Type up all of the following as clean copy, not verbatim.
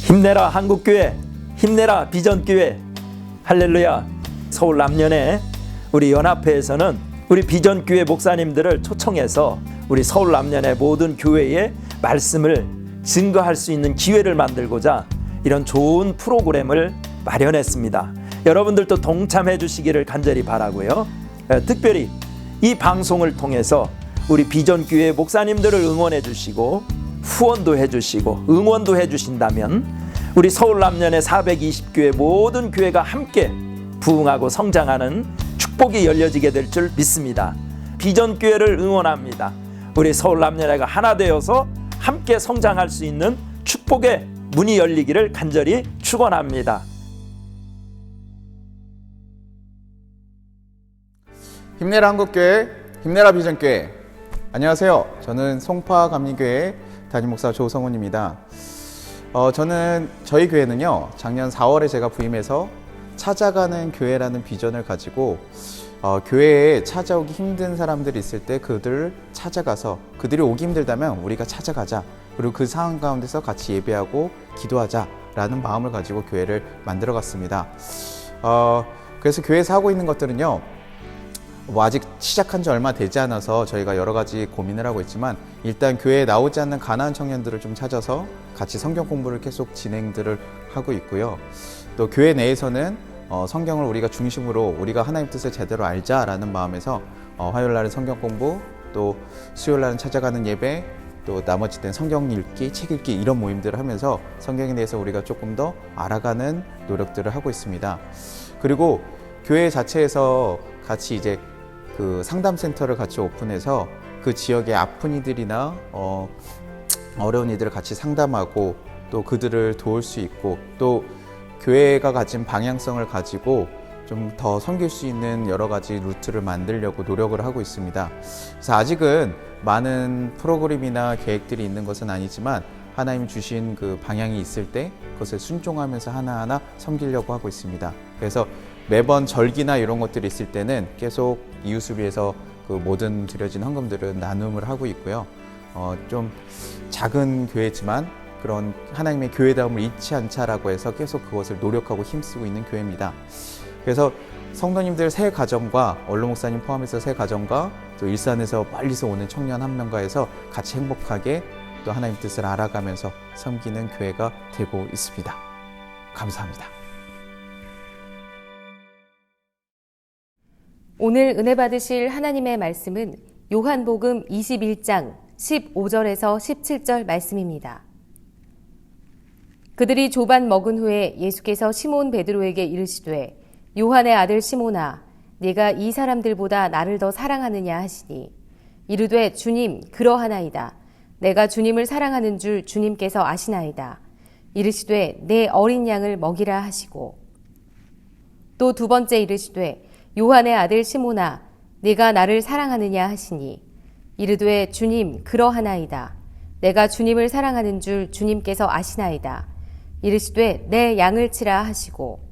힘내라 한국교회, 힘내라 비전교회. 할렐루야. 서울 남년의 우리 연합회에서는 우리 비전교회 목사님들을 초청해서 우리 서울 남년의 모든 교회의 말씀을 증거할 수 있는 기회를 만들고자 이런 좋은 프로그램을 마련했습니다. 여러분들도 동참해 주시기를 간절히 바라고요. 특별히 이 방송을 통해서 우리 비전교회 목사님들을 응원해 주시고 후원도 해 주시고 응원도 해 주신다면 우리 서울 남년의 420교회 모든 교회가 함께 부흥하고 성장하는 축복이 열려지게 될 줄 믿습니다. 비전교회를 응원합니다. 우리 서울 남년회가 하나 되어서 함께 성장할 수 있는 축복의 문이 열리기를 간절히 축원합니다. 힘내라 한국교회, 힘내라 비전교회. 안녕하세요. 저는 송파 감리교회 담임목사 조성훈입니다. 저희 교회는요, 작년 4월에 제가 부임해서 찾아가는 교회라는 비전을 가지고 교회에 찾아오기 힘든 사람들이 있을 때 그들을 찾아가서 그들이 오기 힘들다면 우리가 찾아가자. 그리고 그 상황 가운데서 같이 예배하고 기도하자라는 마음을 가지고 교회를 만들어 갔습니다. 그래서 교회에서 하고 있는 것들은요, 아직 시작한 지 얼마 되지 않아서 저희가 여러 가지 고민을 하고 있지만 일단 교회에 나오지 않는 가난한 청년들을 좀 찾아서 같이 성경 공부를 계속 진행들을 하고 있고요. 또 교회 내에서는 성경을 우리가 중심으로 우리가 하나님 뜻을 제대로 알자라는 마음에서 화요일 날은 성경 공부, 또 수요일 날은 찾아가는 예배, 또 나머지 때는 성경 읽기, 책 읽기 이런 모임들을 하면서 성경에 대해서 우리가 조금 더 알아가는 노력들을 하고 있습니다. 그리고 교회 자체에서 같이 이제 그 상담센터를 같이 오픈해서 그 지역의 아픈 이들이나 어려운 이들을 같이 상담하고 또 그들을 도울 수 있고 또 교회가 가진 방향성을 가지고 좀 더 섬길 수 있는 여러 가지 루트를 만들려고 노력을 하고 있습니다. 그래서 아직은 많은 프로그램이나 계획들이 있는 것은 아니지만 하나님 주신 그 방향이 있을 때 그것을 순종하면서 하나하나 섬기려고 하고 있습니다. 그래서 매번 절기나 이런 것들이 있을 때는 계속 이웃을 위해서 그 모든 드려진 헌금들은 나눔을 하고 있고요. 좀 작은 교회지만 그런 하나님의 교회다움을 잊지 않자라고 해서 계속 그것을 노력하고 힘쓰고 있는 교회입니다. 그래서 성도님들 세 가정과 원로 목사님 포함해서 세 가정과 또 일산에서 멀리서 오는 청년 한 명과 해서 같이 행복하게 또 하나님 뜻을 알아가면서 섬기는 교회가 되고 있습니다. 감사합니다. 오늘 은혜 받으실 하나님의 말씀은 요한복음 21장 15절에서 17절 말씀입니다. 그들이 조반 먹은 후에 예수께서 시몬 베드로에게 이르시되 요한의 아들 시몬아 네가 이 사람들보다 나를 더 사랑하느냐 하시니 이르되 주님 그러하나이다. 내가 주님을 사랑하는 줄 주님께서 아시나이다. 이르시되 내 어린 양을 먹이라 하시고 또 두 번째 이르시되 요한의 아들 시몬아 네가 나를 사랑하느냐 하시니 이르되 주님 그러하나이다. 내가 주님을 사랑하는 줄 주님께서 아시나이다. 이르시되 내 양을 치라 하시고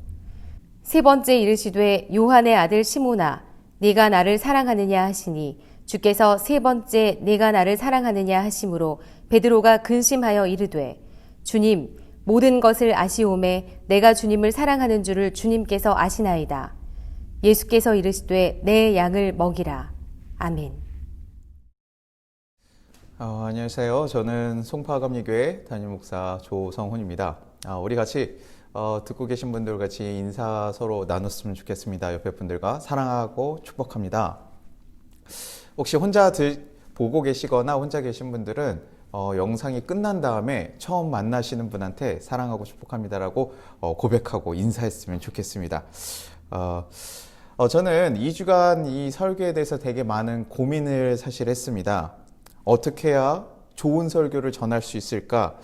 세 번째 이르시되 요한의 아들 시몬아 네가 나를 사랑하느냐 하시니 주께서 세 번째 네가 나를 사랑하느냐 하심으로 베드로가 근심하여 이르되 주님 모든 것을 아시오매 내가 주님을 사랑하는 줄을 주님께서 아시나이다. 예수께서 이르시되 내 양을 먹이라. 아멘. 안녕하세요. 저는 송파감리교회 담임목사 조성훈입니다. 우리 같이 듣고 계신 분들 같이 인사 서로 나눴으면 좋겠습니다. 옆에 분들과 사랑하고 축복합니다. 혹시 혼자 보고 계시거나 혼자 계신 분들은 영상이 끝난 다음에 처음 만나시는 분한테 사랑하고 축복합니다라고 고백하고 인사했으면 좋겠습니다. 저는 2주간 이 설교에 대해서 되게 많은 고민을 사실 했습니다. 어떻게 해야 좋은 설교를 전할 수 있을까?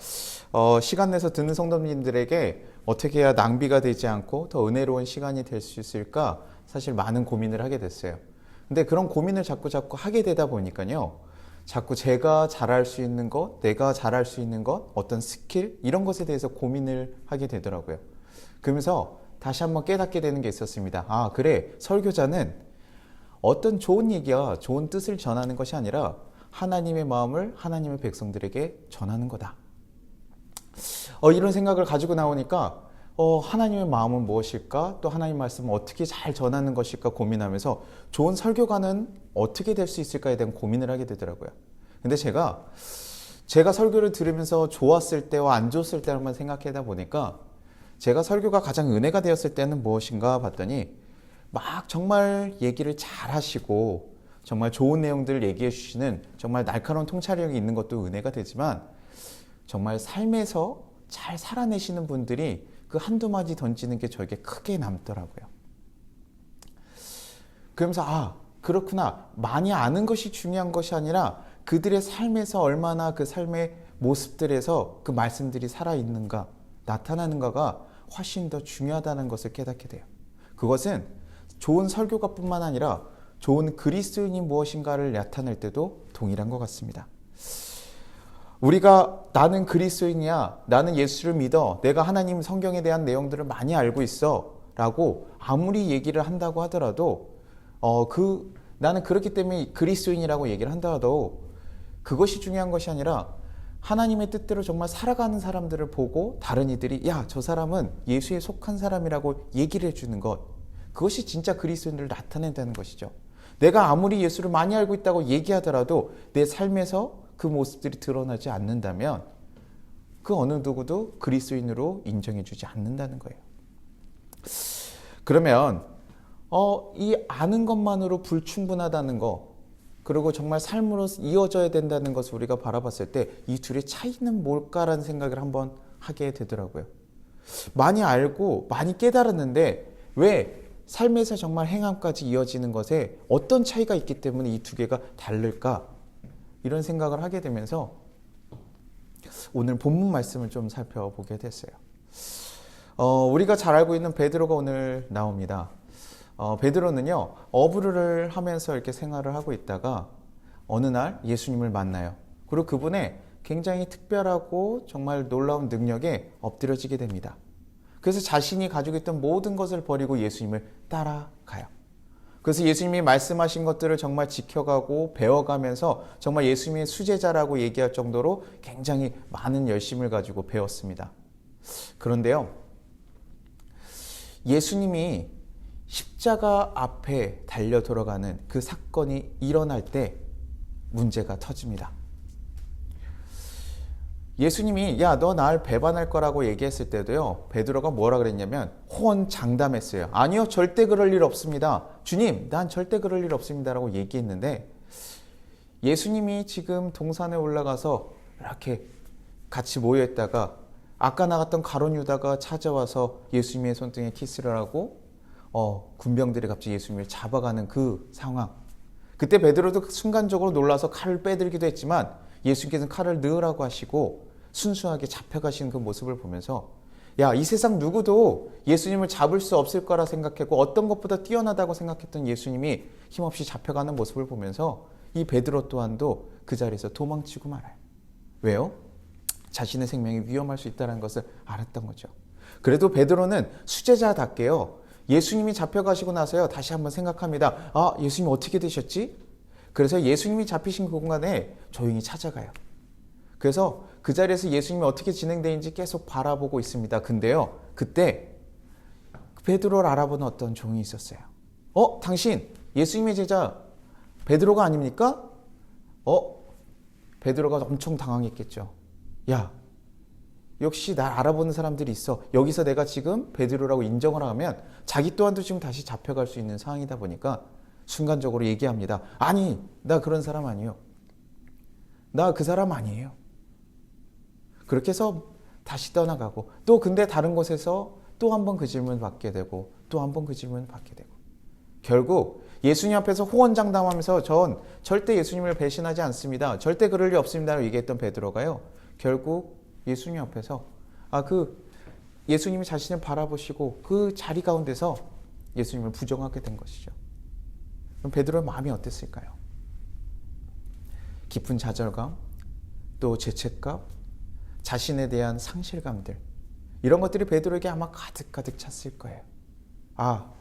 시간 내서 듣는 성도님들에게 어떻게 해야 낭비가 되지 않고 더 은혜로운 시간이 될 수 있을까? 사실 많은 고민을 하게 됐어요. 근데 그런 고민을 자꾸 하게 되다 보니까요. 자꾸 제가 잘할 수 있는 것, 내가 잘할 수 있는 것, 어떤 스킬 이런 것에 대해서 고민을 하게 되더라고요. 그러면서 다시 한번 깨닫게 되는 게 있었습니다. 아, 그래. 설교자는 어떤 좋은 얘기야, 좋은 뜻을 전하는 것이 아니라 하나님의 마음을 하나님의 백성들에게 전하는 거다. 이런 생각을 가지고 나오니까 하나님의 마음은 무엇일까? 또 하나님 말씀은 어떻게 잘 전하는 것일까 고민하면서 좋은 설교가는 어떻게 될 수 있을까에 대한 고민을 하게 되더라고요. 근데 제가 설교를 들으면서 좋았을 때와 안 좋았을 때만 생각하다 보니까 제가 설교가 가장 은혜가 되었을 때는 무엇인가 봤더니 막 정말 얘기를 잘 하시고 정말 좋은 내용들을 얘기해 주시는 정말 날카로운 통찰력이 있는 것도 은혜가 되지만 정말 삶에서 잘 살아내시는 분들이 그 한두 마디 던지는 게 저에게 크게 남더라고요. 그러면서 그렇구나. 많이 아는 것이 중요한 것이 아니라 그들의 삶에서 얼마나 그 삶의 모습들에서 그 말씀들이 살아있는가, 나타나는가가 훨씬 더 중요하다는 것을 깨닫게 돼요. 그것은 좋은 설교가뿐만 아니라 좋은 그리스도인이 무엇인가를 나타낼 때도 동일한 것 같습니다. 우리가 나는 그리스도인이야, 나는 예수를 믿어, 내가 하나님 성경에 대한 내용들을 많이 알고 있어 라고 아무리 얘기를 한다고 하더라도 나는 그렇기 때문에 그리스도인이라고 얘기를 한다도 그것이 중요한 것이 아니라 하나님의 뜻대로 정말 살아가는 사람들을 보고 다른 이들이 저 사람은 예수에 속한 사람이라고 얘기를 해주는 것, 그것이 진짜 그리스도인들을 나타낸다는 것이죠. 내가 아무리 예수를 많이 알고 있다고 얘기하더라도 내 삶에서 그 모습들이 드러나지 않는다면 그 어느 누구도 그리스도인으로 인정해주지 않는다는 거예요. 그러면 이 아는 것만으로 불충분하다는 거, 그리고 정말 삶으로 이어져야 된다는 것을 우리가 바라봤을 때 이 둘의 차이는 뭘까라는 생각을 한번 하게 되더라고요. 많이 알고 많이 깨달았는데 왜 삶에서 정말 행함까지 이어지는 것에 어떤 차이가 있기 때문에 이 두 개가 다를까? 이런 생각을 하게 되면서 오늘 본문 말씀을 좀 살펴보게 됐어요. 우리가 잘 알고 있는 베드로가 오늘 나옵니다. 베드로는요, 어부를 하면서 이렇게 생활을 하고 있다가 어느 날 예수님을 만나요. 그리고 그분의 굉장히 특별하고 정말 놀라운 능력에 엎드려지게 됩니다. 그래서 자신이 가지고 있던 모든 것을 버리고 예수님을 따라가요. 그래서 예수님이 말씀하신 것들을 정말 지켜가고 배워가면서 정말 예수님의 수제자라고 얘기할 정도로 굉장히 많은 열심을 가지고 배웠습니다. 그런데요, 예수님이 십자가 앞에 달려 돌아가는 그 사건이 일어날 때 문제가 터집니다. 예수님이 너 날 배반할 거라고 얘기했을 때도요, 베드로가 뭐라 그랬냐면 호언장담했어요. 아니요, 절대 그럴 일 없습니다. 주님, 난 절대 그럴 일 없습니다 라고 얘기했는데, 예수님이 지금 동산에 올라가서 이렇게 같이 모여있다가 아까 나갔던 가룟 유다가 찾아와서 예수님의 손등에 키스를 하고 군병들이 갑자기 예수님을 잡아가는 그 상황, 그때 베드로도 순간적으로 놀라서 칼을 빼들기도 했지만 예수님께서는 칼을 넣으라고 하시고 순수하게 잡혀가시는 그 모습을 보면서 이 세상 누구도 예수님을 잡을 수 없을 거라 생각했고 어떤 것보다 뛰어나다고 생각했던 예수님이 힘없이 잡혀가는 모습을 보면서 이 베드로 또한도 그 자리에서 도망치고 말아요. 왜요? 자신의 생명이 위험할 수 있다는 것을 알았던 거죠. 그래도 베드로는 수제자답게요, 예수님이 잡혀가시고 나서요, 다시 한번 생각합니다. 예수님이 어떻게 되셨지? 그래서 예수님이 잡히신 그 공간에 조용히 찾아가요. 그래서 그 자리에서 예수님이 어떻게 진행되는지 계속 바라보고 있습니다. 근데요, 그때 베드로를 알아보는 어떤 종이 있었어요. 당신 예수님의 제자 베드로가 아닙니까? 베드로가 엄청 당황했겠죠. 역시 날 알아보는 사람들이 있어. 여기서 내가 지금 베드로라고 인정을 하면 자기 또한도 지금 다시 잡혀갈 수 있는 상황이다 보니까 순간적으로 얘기합니다. 아니, 나 그런 사람 아니에요. 나 그 사람 아니에요. 그렇게 해서 다시 떠나가고 또 근데 다른 곳에서 또 한 번 그 질문을 받게 되고 또 한 번 그 질문을 받게 되고 결국 예수님 앞에서 호언장담하면서 전 절대 예수님을 배신하지 않습니다. 절대 그럴 리 없습니다. 라고 얘기했던 베드로가요, 결국 예수님 앞에서 예수님이 자신을 바라보시고 그 자리 가운데서 예수님을 부정하게 된 것이죠. 그럼 베드로의 마음이 어땠을까요? 깊은 좌절감, 또 죄책감, 자신에 대한 상실감들, 이런 것들이 베드로에게 아마 가득가득 찼을 거예요.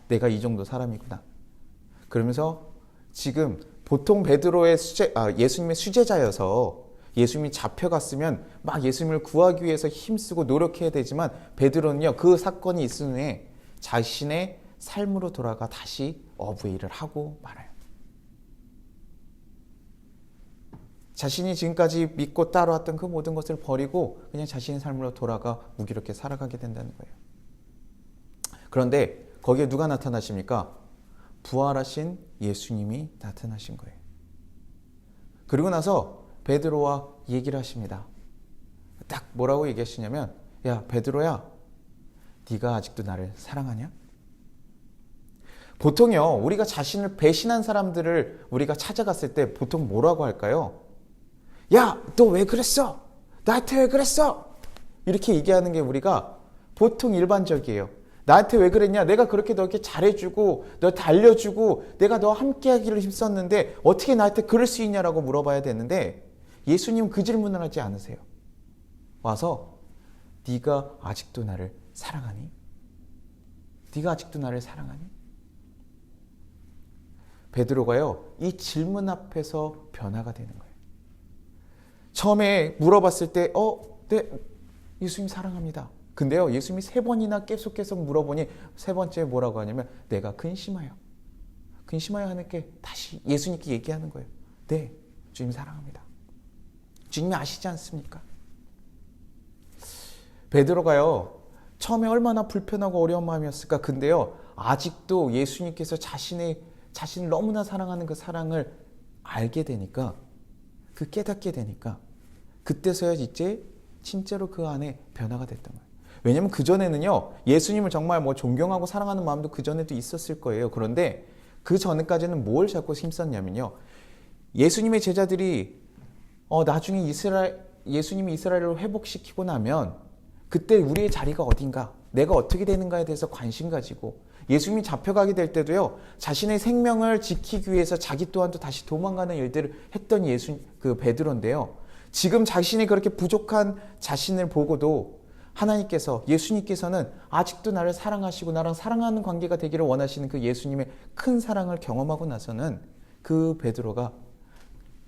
내가 이 정도 사람이구나. 그러면서 지금 보통 베드로의 예수님의 수제자여서 예수님이 잡혀갔으면 막 예수님을 구하기 위해서 힘쓰고 노력해야 되지만 베드로는요, 그 사건이 있은 후에 자신의 삶으로 돌아가 다시 어부의 일을 하고 말아요. 자신이 지금까지 믿고 따라왔던 그 모든 것을 버리고 그냥 자신의 삶으로 돌아가 무기롭게 살아가게 된다는 거예요. 그런데 거기에 누가 나타나십니까? 부활하신 예수님이 나타나신 거예요. 그리고 나서 베드로와 얘기를 하십니다. 딱 뭐라고 얘기하시냐면, 야 베드로야, 네가 아직도 나를 사랑하냐? 보통요, 우리가 자신을 배신한 사람들을 우리가 찾아갔을 때 보통 뭐라고 할까요? 야, 너 왜 그랬어? 나한테 왜 그랬어? 이렇게 얘기하는 게 우리가 보통 일반적이에요. 나한테 왜 그랬냐? 내가 그렇게 너에게 잘해주고 너한테 알려주고 내가 너와 함께하기를 힘썼는데 어떻게 나한테 그럴 수 있냐라고 물어봐야 되는데, 예수님은 그 질문을 하지 않으세요. 와서 네가 아직도 나를 사랑하니? 네가 아직도 나를 사랑하니? 베드로가요, 이 질문 앞에서 변화가 되는 거예요. 처음에 물어봤을 때 네, 예수님 사랑합니다. 근데요, 예수님이 3번이나 계속 물어보니 3번째 뭐라고 하냐면, 내가 근심하여 하는게 다시 예수님께 얘기하는 거예요. 네, 주님 사랑합니다. 주님이 아시지 않습니까? 베드로가요, 처음에 얼마나 불편하고 어려운 마음이었을까. 근데요, 아직도 예수님께서 자신을 너무나 사랑하는 그 사랑을 알게 되니까, 그 깨닫게 되니까 그때서야 이제 진짜로 그 안에 변화가 됐던 거예요. 왜냐하면 그전에는요, 예수님을 정말 존경하고 사랑하는 마음도 그전에도 있었을 거예요. 그런데 그 전까지는 뭘 자꾸 힘썼냐면요, 예수님의 제자들이 나중에 예수님이 이스라엘을 회복시키고 나면 그때 우리의 자리가 어딘가, 내가 어떻게 되는가에 대해서 관심 가지고, 예수님이 잡혀가게 될 때도요, 자신의 생명을 지키기 위해서 자기 또한 또 다시 도망가는 일들을 했던 그 베드로인데요, 지금 자신이 그렇게 부족한 자신을 보고도 예수님께서는 아직도 나를 사랑하시고 나랑 사랑하는 관계가 되기를 원하시는 그 예수님의 큰 사랑을 경험하고 나서는 그 베드로가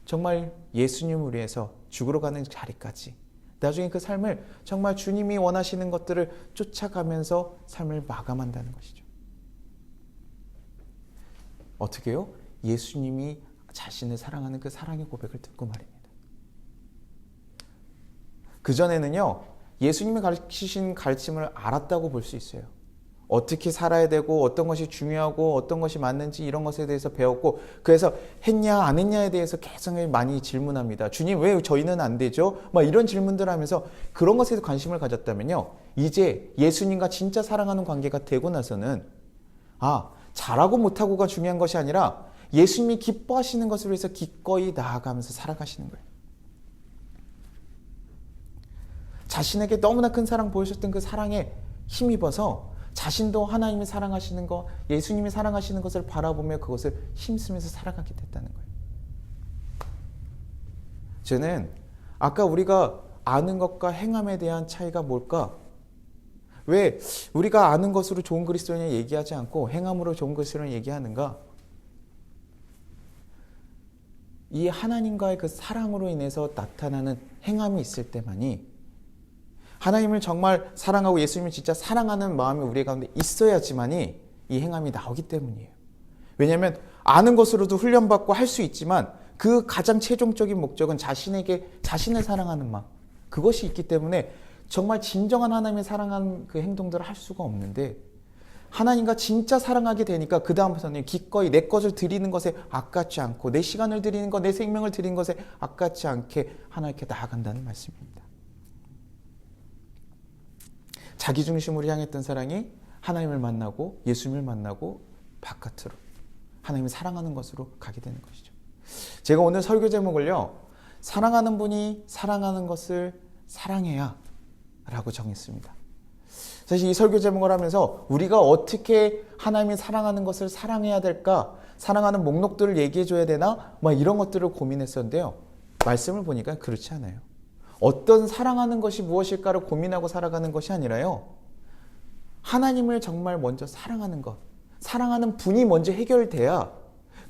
정말 예수님을 위해서 죽으러 가는 자리까지, 나중에 그 삶을 정말 주님이 원하시는 것들을 쫓아가면서 삶을 마감한다는 것이죠. 어떻게요? 예수님이 자신을 사랑하는 그 사랑의 고백을 듣고 말입니다. 그전에는요, 예수님이 가르치신 가르침을 알았다고 볼 수 있어요. 어떻게 살아야 되고 어떤 것이 중요하고 어떤 것이 맞는지 이런 것에 대해서 배웠고, 그래서 했냐 안 했냐에 대해서 계속 많이 질문합니다. 주님, 왜 저희는 안 되죠? 이런 질문들 하면서 그런 것에 관심을 가졌다면요, 이제 예수님과 진짜 사랑하는 관계가 되고 나서는 잘하고 못하고가 중요한 것이 아니라 예수님이 기뻐하시는 것을 위해서 기꺼이 나아가면서 살아가시는 거예요. 자신에게 너무나 큰 사랑 보여주셨던 그 사랑에 힘입어서 자신도 하나님이 사랑하시는 것, 예수님이 사랑하시는 것을 바라보며 그것을 힘쓰면서 살아가게 됐다는 거예요. 저는 아까 우리가 아는 것과 행함에 대한 차이가 뭘까? 왜 우리가 아는 것으로 좋은 그리스도인을 얘기하지 않고 행함으로 좋은 그리스도인을 얘기하는가? 이 하나님과의 그 사랑으로 인해서 나타나는 행함이 있을 때만이, 하나님을 정말 사랑하고 예수님을 진짜 사랑하는 마음이 우리 가운데 있어야지만이 이 행함이 나오기 때문이에요. 왜냐하면 아는 것으로도 훈련받고 할 수 있지만 그 가장 최종적인 목적은 자신을 사랑하는 마음, 그것이 있기 때문에 정말 진정한 하나님의 사랑하는 그 행동들을 할 수가 없는데, 하나님과 진짜 사랑하게 되니까 그 다음부터는 기꺼이 내 것을 드리는 것에 아깝지 않고, 내 시간을 드리는 것, 내 생명을 드리는 것에 아깝지 않게 하나님께 나아간다는 말씀입니다. 자기중심으로 향했던 사랑이 하나님을 만나고 예수님을 만나고 바깥으로 하나님을 사랑하는 것으로 가게 되는 것이죠. 제가 오늘 설교 제목을요, 사랑하는 분이 사랑하는 것을 사랑해야 라고 정했습니다. 사실 이 설교 제목을 하면서 우리가 어떻게 하나님이 사랑하는 것을 사랑해야 될까, 사랑하는 목록들을 얘기해 줘야 되나, 이런 것들을 고민했었는데요, 말씀을 보니까 그렇지 않아요. 어떤 사랑하는 것이 무엇일까를 고민하고 살아가는 것이 아니라요, 하나님을 정말 먼저 사랑하는 것, 사랑하는 분이 먼저 해결돼야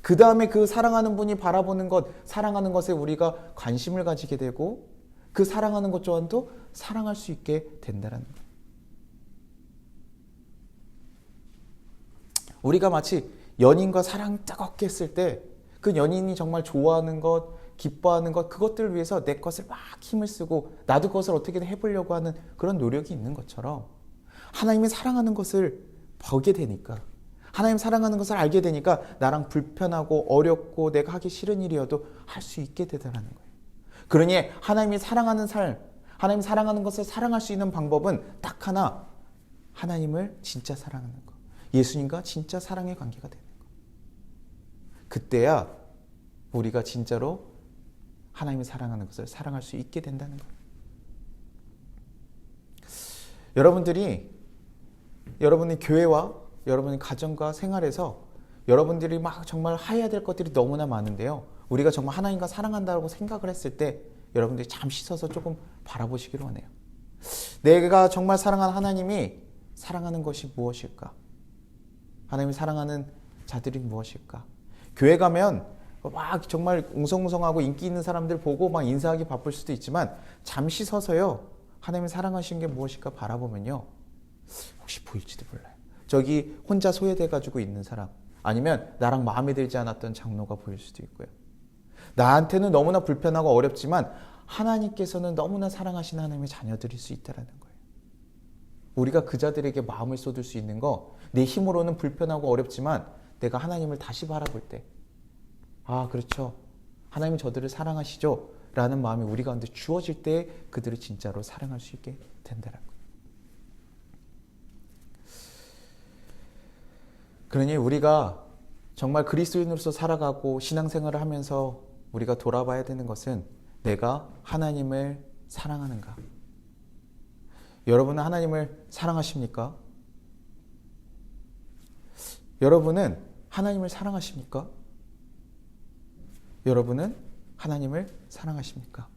그 다음에 그 사랑하는 분이 바라보는 것, 사랑하는 것에 우리가 관심을 가지게 되고 그 사랑하는 것 또한도 사랑할 수 있게 된다는 거예요. 우리가 마치 연인과 사랑 뜨겁게 했을 때 그 연인이 정말 좋아하는 것, 기뻐하는 것, 그것들을 위해서 내 것을 막 힘을 쓰고 나도 그것을 어떻게든 해보려고 하는 그런 노력이 있는 것처럼 하나님이 사랑하는 것을 보게 되니까, 하나님 사랑하는 것을 알게 되니까 나랑 불편하고 어렵고 내가 하기 싫은 일이어도 할 수 있게 되더라는 거예요. 그러니 하나님이 사랑하는 삶, 하나님 사랑하는 것을 사랑할 수 있는 방법은 딱 하나, 하나님을 진짜 사랑하는 것, 예수님과 진짜 사랑의 관계가 되는 것. 그때야 우리가 진짜로 하나님이 사랑하는 것을 사랑할 수 있게 된다는 거예요. 여러분의 교회와 여러분의 가정과 생활에서 여러분들이 막 정말 해야 될 것들이 너무나 많은데요. 우리가 정말 하나님과 사랑한다고 생각을 했을 때 여러분들이 잠시 서서 조금 바라보시기를 원해요. 내가 정말 사랑하는 하나님이 사랑하는 것이 무엇일까? 하나님이 사랑하는 자들이 무엇일까? 교회 가면 막 정말 웅성웅성하고 인기 있는 사람들 보고 막 인사하기 바쁠 수도 있지만 잠시 서서요, 하나님이 사랑하시는 게 무엇일까 바라보면요, 혹시 보일지도 몰라요. 저기 혼자 소외돼 가지고 있는 사람, 아니면 나랑 마음에 들지 않았던 장로가 보일 수도 있고요. 나한테는 너무나 불편하고 어렵지만 하나님께서는 너무나 사랑하시는 하나님의 자녀들일 수 있다는 거예요. 우리가 그 자들에게 마음을 쏟을 수 있는 거, 내 힘으로는 불편하고 어렵지만 내가 하나님을 다시 바라볼 때, 아, 그렇죠, 하나님이 저들을 사랑하시죠 라는 마음이 우리 가운데 주어질 때 그들을 진짜로 사랑할 수 있게 된다는 거예요. 그러니 우리가 정말 그리스도인으로서 살아가고 신앙생활을 하면서 우리가 돌아봐야 되는 것은, 내가 하나님을 사랑하는가? 여러분은 하나님을 사랑하십니까? 여러분은 하나님을 사랑하십니까? 여러분은 하나님을 사랑하십니까?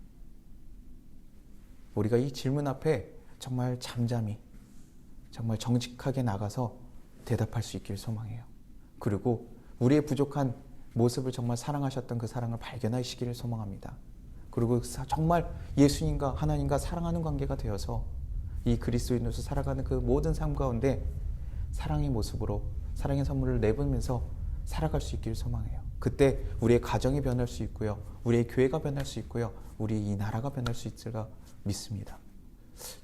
우리가 이 질문 앞에 정말 잠잠히, 정말 정직하게 나가서 대답할 수 있기를 소망해요. 그리고 우리의 부족한 모습을 정말 사랑하셨던 그 사랑을 발견하시기를 소망합니다. 그리고 정말 예수님과 하나님과 사랑하는 관계가 되어서 이 그리스도인으로서 살아가는 그 모든 삶 가운데 사랑의 모습으로 사랑의 선물을 내보면서 살아갈 수 있기를 소망해요. 그때 우리의 가정이 변할 수 있고요, 우리의 교회가 변할 수 있고요, 우리 이 나라가 변할 수 있을까 믿습니다.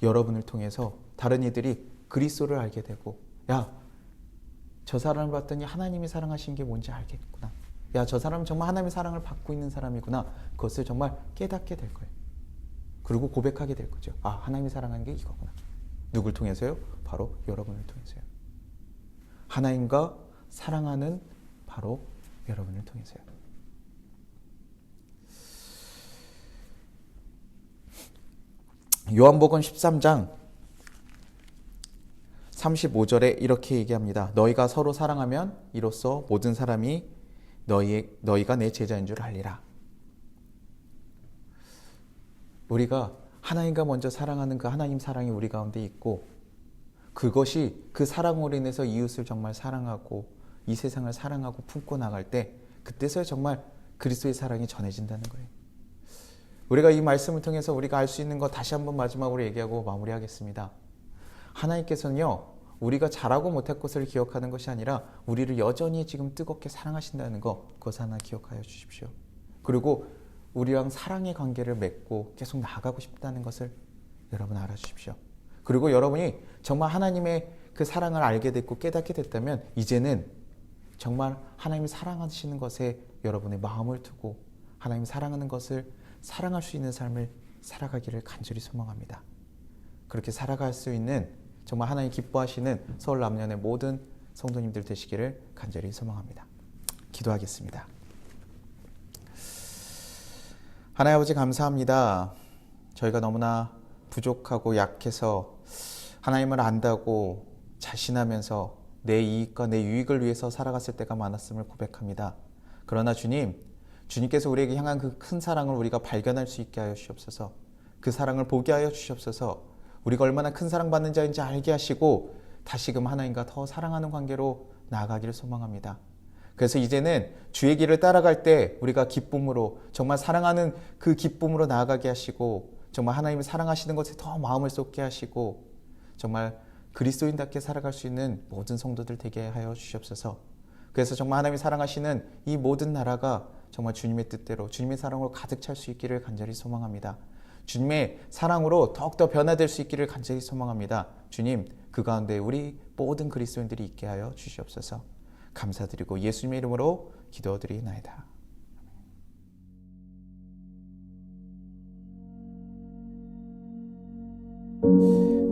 여러분을 통해서 다른 이들이 그리스도를 알게 되고, 야, 저 사람을 봤더니 하나님이 사랑하신 게 뭔지 알겠구나, 야, 저 사람은 정말 하나님의 사랑을 받고 있는 사람이구나, 그것을 정말 깨닫게 될 거예요. 그리고 고백하게 될 거죠. 아, 하나님이 사랑하는 게 이거구나. 누굴 통해서요? 바로 여러분을 통해서요. 하나님과 사랑하는 바로 여러분을 통해서요. 요한복음 13장 35절에 이렇게 얘기합니다. 너희가 서로 사랑하면 이로써 모든 사람이 너희가 내 제자인 줄 알리라. 우리가 하나님과 먼저 사랑하는 그 하나님 사랑이 우리 가운데 있고, 그것이 그 사랑으로 인해서 이웃을 정말 사랑하고 이 세상을 사랑하고 품고 나갈 때, 그때서야 정말 그리스도의 사랑이 전해진다는 거예요. 우리가 이 말씀을 통해서 우리가 알 수 있는 것 다시 한번 마지막으로 얘기하고 마무리하겠습니다. 하나님께서는요, 우리가 잘하고 못할 것을 기억하는 것이 아니라 우리를 여전히 지금 뜨겁게 사랑하신다는 것, 그것 하나 기억하여 주십시오. 그리고 우리랑 사랑의 관계를 맺고 계속 나아가고 싶다는 것을 여러분 알아주십시오. 그리고 여러분이 정말 하나님의 그 사랑을 알게 됐고 깨닫게 됐다면, 이제는 정말 하나님이 사랑하시는 것에 여러분의 마음을 두고 하나님이 사랑하는 것을 사랑할 수 있는 삶을 살아가기를 간절히 소망합니다. 그렇게 살아갈 수 있는 정말 하나님 기뻐하시는 서울 남년의 모든 성도님들 되시기를 간절히 소망합니다. 기도하겠습니다. 하나님 아버지, 감사합니다. 저희가 너무나 부족하고 약해서 하나님을 안다고 자신하면서 내 이익과 내 유익을 위해서 살아갔을 때가 많았음을 고백합니다. 그러나 주님께서 우리에게 향한 그 큰 사랑을 우리가 발견할 수 있게 하여 주시옵소서. 그 사랑을 보게 하여 주시옵소서. 우리가 얼마나 큰 사랑받는 자인지 알게 하시고 다시금 하나님과 더 사랑하는 관계로 나아가기를 소망합니다. 그래서 이제는 주의 길을 따라갈 때 우리가 기쁨으로 정말 사랑하는 그 기쁨으로 나아가게 하시고 정말 하나님을 사랑하시는 것에 더 마음을 쏟게 하시고 정말 그리스도인답게 살아갈 수 있는 모든 성도들 되게 하여 주시옵소서. 그래서 정말 하나님이 사랑하시는 이 모든 나라가 정말 주님의 뜻대로 주님의 사랑으로 가득 찰 수 있기를 간절히 소망합니다. 주님의 사랑으로 더욱더 변화될 수 있기를 간절히 소망합니다. 주님, 그 가운데 우리 모든 그리스도인들이 있게 하여 주시옵소서. 감사드리고 예수님의 이름으로 기도드리나이다.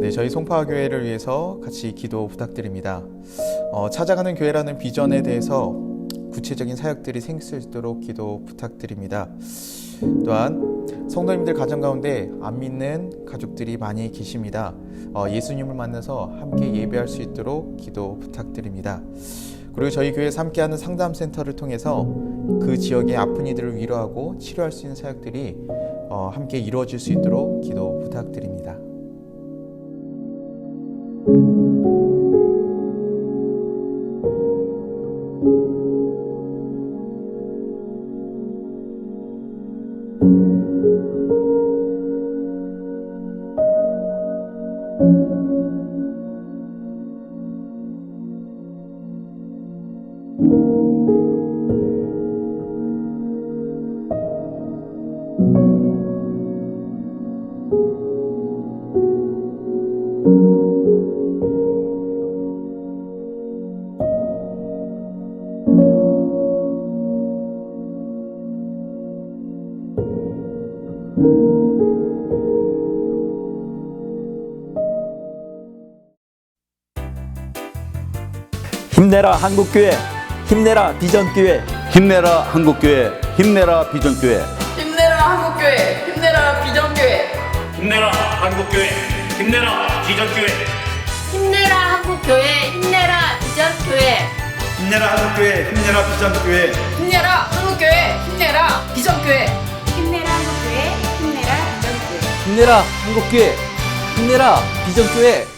네, 저희 송파교회를 위해서 같이 기도 부탁드립니다. 찾아가는 교회라는 비전에 대해서 구체적인 사역들이 생길 수 있도록 기도 부탁드립니다. 또한 성도님들 가정 가운데 안 믿는 가족들이 많이 계십니다. 예수님을 만나서 함께 예배할 수 있도록 기도 부탁드립니다. 그리고 저희 교회에서 함께하는 상담센터를 통해서 그 지역의 아픈 이들을 위로하고 치료할 수 있는 사역들이 함께 이루어질 수 있도록 기도 부탁드립니다. 힘내라 한국교회, 힘내라 비전교회. 힘내라 한국교회, 힘내라 비전교회. 힘내라 한국교회, 힘내라 비전교회. 힘내라 한국교회, 힘내라 비전교회. 힘내라 한국교회, 힘내라 비전교회. 힘내라 한국교회, 힘내라 비전교회. 힘내라 한국교회, 힘내라 비전교회. 힘내라 한국교회, 힘내라 비전교회. 힘내라 한국교회, 힘내라 비전교회.